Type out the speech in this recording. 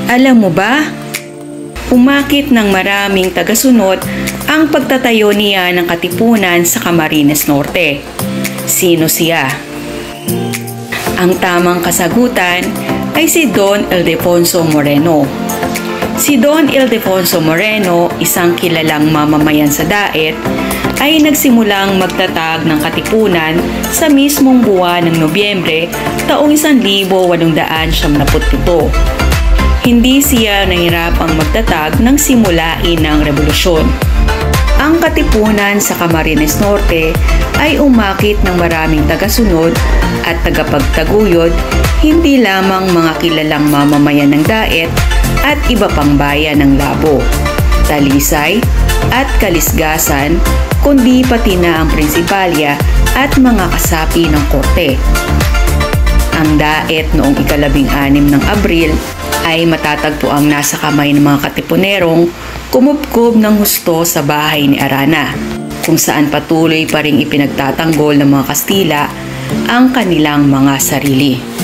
Alam mo ba, umakit ng maraming tagasunod ang pagtatayo niya ng katipunan sa Camarines Norte. Sino siya? Ang tamang kasagutan ay si Don Ildefonso Moreno. Si Don Ildefonso Moreno, isang kilalang mamamayan sa Daet, ay nagsimulang magtatag ng katipunan sa mismong buwan ng Nobyembre taong 1877. Hindi siya nahirapang magtatag ng simulain ng revolusyon. Ang katipunan sa Camarines Norte ay umakit ng maraming tagasunod at tagapagtaguyod, hindi lamang mga kilalang mamamayan ng Daet at iba pang bayan ng Labo, Talisay at Kalisgasan, kundi pati na ang prinsipalya at mga kasapi ng korte. Ang Daet noong 16 ng Abril ay matatagpo ang nasa kamay ng mga katipunerong kumupkob ng husto sa bahay ni Arana, kung saan patuloy pa ring ipinagtatanggol ng mga Kastila ang kanilang mga sarili.